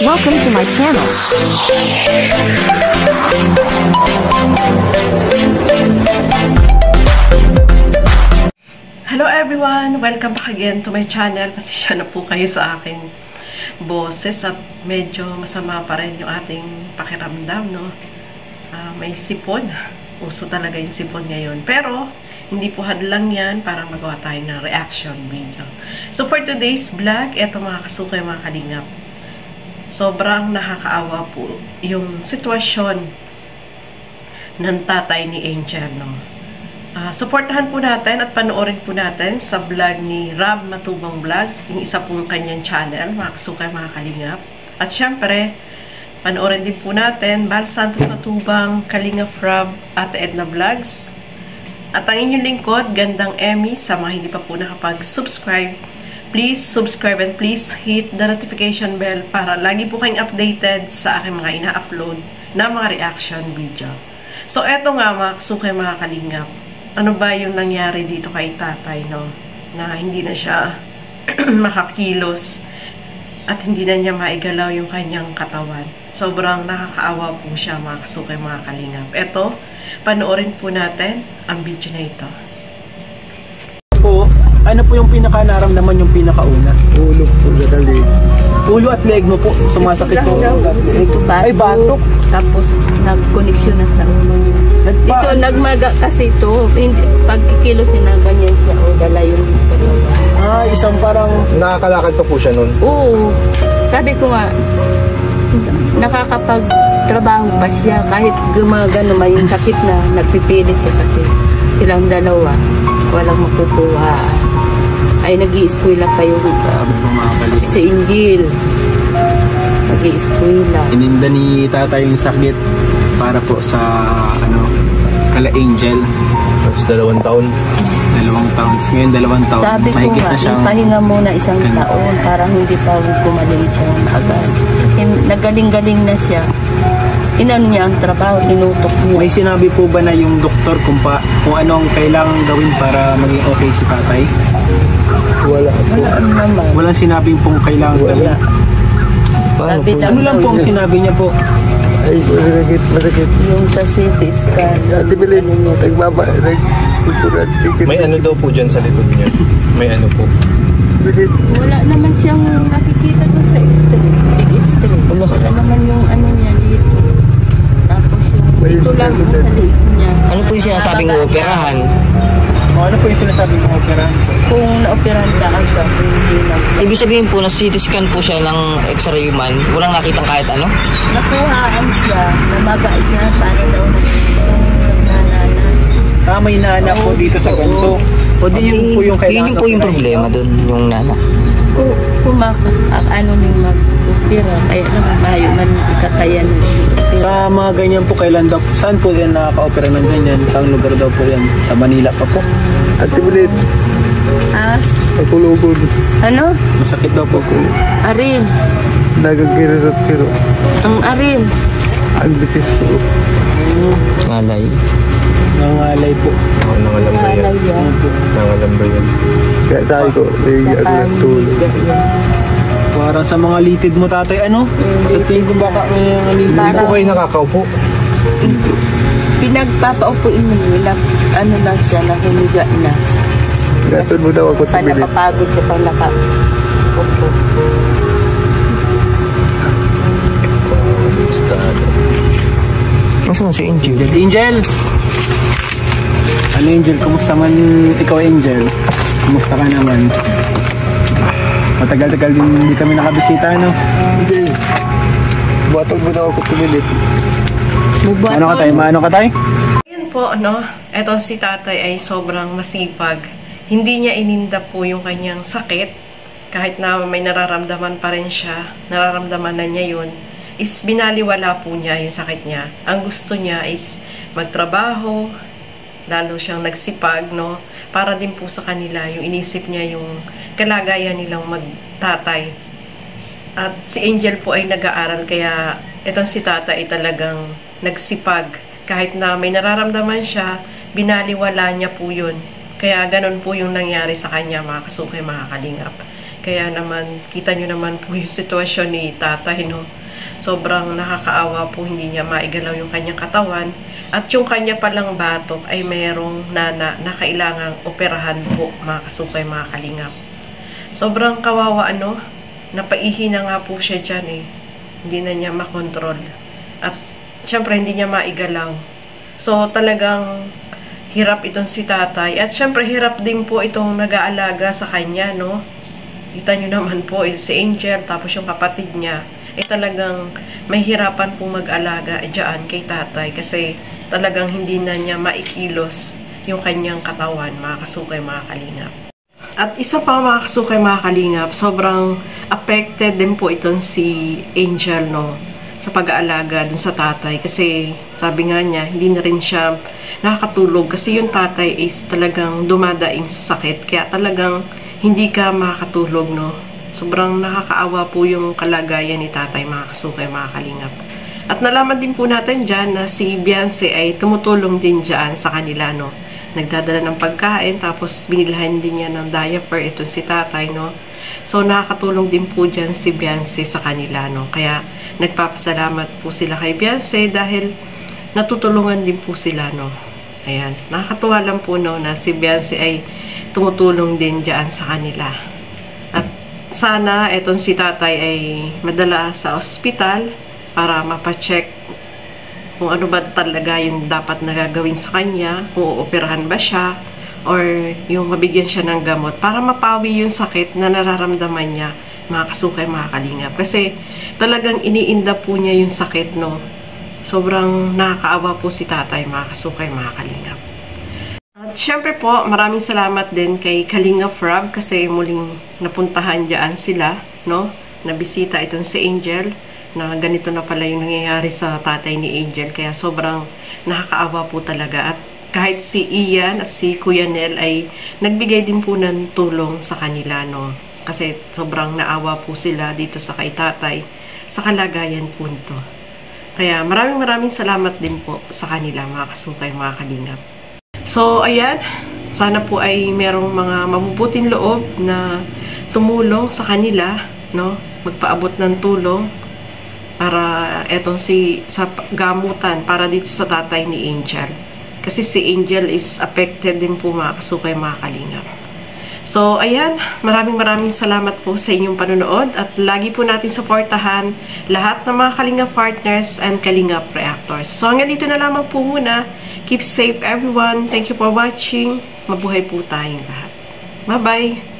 Welcome to my channel. Hello everyone! Welcome back again to my channel. Pasensya na po kayo sa aking boses at medyo masama pa rin yung ating pakiramdam, no? May sipon. Uso talaga yung sipon ngayon. Pero, hindi po hadlang yan para magawa tayo ng reaction video. So, for today's vlog, eto mga kasukay, mga kalingap. Sobrang nakakaawa po yung sitwasyon ng tatay ni Angel, no? Supportahan po natin at panoorin po natin sa vlog ni Rob Matubang Vlogs, yung isa pong kanyang channel, mga kasukay, mga kalingap. At syempre, panoorin din po natin Bal Santos Matubang, Kalingap Rob, at Edna Vlogs. At ang inyong lingkod, Gandang Emmy, sa mga hindi pa po nakapag-subscribe, please subscribe and please hit the notification bell para lagi po kayong updated sa aking mga ina-upload na mga reaction video. So, eto nga mga kasukay, mga kalingap. Ano ba yung nangyari dito kay tatay, no? Na hindi na siya makakilos at hindi na niya maigalaw yung kanyang katawan. Sobrang nakakaawa po siya, mga kasukay, mga kalingap. Eto, panoorin po natin ang video na ito. Ano po yung pinaka-naramdaman, yung pinakauna? Ulo po sa leg. Ulo at leg mo po, sumasakit po. Ay, batok. Tapos, nag-connection na sa ulo niya. Dito, nagmaga kasi ito. Pagkikilos niya na ganyan siya, o dala yung dalawa. Isang parang... Nakakalakad pa po siya nun? Oo. Sabi ko nga, nakakapagtrabaho pa siya. Kahit gumagano may yung sakit na, nagpipilit siya kasi silang dalawa. Walang makukuha. Ay, nag-i-eskwela pa yung si Angel. Nag-i-eskwela. Ininda ni tatay yung sakit para po sa kala Angel. Tapos 2 taon. 2 taon. Ngayon 2 taon. Sabi ko nga, pahinga muna 1 taon. Parang hindi pa gumaling siya agad. Nagaling-galing na siya. Inano niya ang trabaho, tinutok niya. May sinabi po ba na yung doktor kung anong kailangan gawin para maging okay si tatay? Wala naman. Walang sinabing pong kailangan gawin. Ano lang po ang sinabi niya po? Ay, masakit. Yung sa CT scan. Ate Bilin, nagpupuran. May ano daw po dyan sa likod niya? May ano po? Bilin. Wala naman siyang nakikita doon sa x-ray. Wala naman yung ano niya dito. Tapos yung dito lang sa liit niya. Ano po yung sinasabing operahan? Ano po yung sinasabing operahan? Kung na-operahan ka agad, hindi lang. Ibig sabihin po na CT scan po siya ng x-ray man. Walang nakitang kahit ano? Nakuhaan siya. Namaga siya para daw nanana. May nana po dito sa ganito. O di yun po yung kailangan. Yun po yung problema doon, yung nana. Ano ning mag-opera. Kaya naman mayo man ikatayan. Sa mga ganyan po, kailan daw po? Saan po yan nakaka-opera ng ganyan? Saan lugar daw po yan? Sa Manila pa po? Ate Bilin. Ang kulubog. Ano? Masakit daw po. Arin. Nagagirot-kiro. Ang arin. Ang bitis po. Malay. Nangalay po. Nangalamba yan. Nangalamba yan. Kaya tayo ko, ang tulog. Parang sa mga litid mo, tatay, ano? Sa tingin ko baka Hindi po kayo nakakaupo. Pinagpapaupuin mo nila. Ano lang siya, nahumiga na. Gatun mo daw ako tumilip. Napapagod siya pang nakaupo. Nasaan si Angel? Angel! Ano Angel? Kumusta man ikaw, Angel? Kumusta ka naman? Matagal-tagal din hindi kami nakabisita, no? Hindi. Buwatog mo daw ako tumilip. Ano ka tayo? Maano ka tayo? Ayan po, eto si tatay ay sobrang masipag. Hindi niya ininda po yung kanyang sakit. Kahit na may nararamdaman pa rin siya, nararamdaman na niya yun, is binaliwala po niya yung sakit niya. Ang gusto niya is magtrabaho, lalo siyang nagsipag, no? Para din po sa kanila, yung inisip niya yung kalagayan nilang magtatay. At si Angel po ay nag-aaral, kaya itong si tatay ay talagang nagsipag. Kahit na may nararamdaman siya, binaliwala niya po yun. Kaya ganun po yung nangyari sa kanya, mga kasukay, mga kalingap. Kaya naman, kita nyo naman po yung sitwasyon ni tatay, no? Sobrang nakakaawa po, hindi niya maigalaw yung kanyang katawan. At yung kanya palang batok ay mayroong nana na kailangang operahan po, mga kasukay, mga kalingap. Sobrang kawawa, ano? Napaihi na nga po siya dyan, eh. Hindi na niya makontrol. At syempre, hindi niya maigalaw. So, talagang hirap itong si tatay. At syempre, hirap din po itong nag-aalaga sa kanya, no? Kita nyo naman po, si Angel, tapos yung kapatid niya, talagang may hirapan po mag-alaga dyan kay tatay kasi talagang hindi na niya maikilos yung kanyang katawan, mga kasukay, mga kalingap. At isa pa, mga kasukay, mga kalingap, sobrang affected din po itong si Angel, no, sa pag-aalaga dun sa tatay kasi sabi nga niya, hindi na rin siya nakakatulog kasi yung tatay is talagang dumadaing sa sakit, kaya talagang hindi ka makakatulog, no. Sobrang nakakaawa po yung kalagayan ni tatay, mga kasukay, mga kalingap. At nalaman din po natin dyan na si Beyonce ay tumutulong din dyan sa kanila, no. Nagdadala ng pagkain, tapos binilhan din niya ng diaper itong si tatay, no. So, nakakatulong din po dyan si Beyonce sa kanila, no. Kaya, nagpapasalamat po sila kay Beyonce dahil natutulungan din po sila, no. Ayan. Nakakatuwa lang po, no, na si Beyonce ay tumutulong din dyan sa kanila. At sana etong si tatay ay madala sa ospital para mapacheck kung ano ba talaga yung dapat nagagawin sa kanya, kung uoperahan ba siya, or yung mabigyan siya ng gamot para mapawi yung sakit na nararamdaman niya, mga kasukay, mga kalingap. Kasi talagang iniinda po niya yung sakit, no. Sobrang nakakaawa po si tatay, mga kasukay, mga kalingap. At syempre po, maraming salamat din kay Kalingap Rob kasi muling napuntahan dyan sila, no? Nabisita itong si Angel na ganito na pala yung nangyayari sa tatay ni Angel. Kaya sobrang nakakaawa po talaga. At kahit si Ian at si Kuya Nel ay nagbigay din po ng tulong sa kanila, no? Kasi sobrang naawa po sila dito sa kay tatay sa kalagayan po nito. Kaya maraming salamat din po sa kanila, mga kasukay, mga kalingap. So, ayan, sana po ay merong mga mabubuting loob na tumulong sa kanila, no? Magpaabot ng tulong para etong sa gamutan para dito sa tatay ni Angel. Kasi si Angel is affected din po, mga kasukay, mga kalingap. So, ayan, maraming salamat po sa inyong panonood at lagi po natin suportahan lahat ng mga Kalingap partners and Kalingap reactors. So, hanggang dito na lamang po muna. Keep safe everyone. Thank you for watching. Mabuhay po tayong lahat. Bye-bye!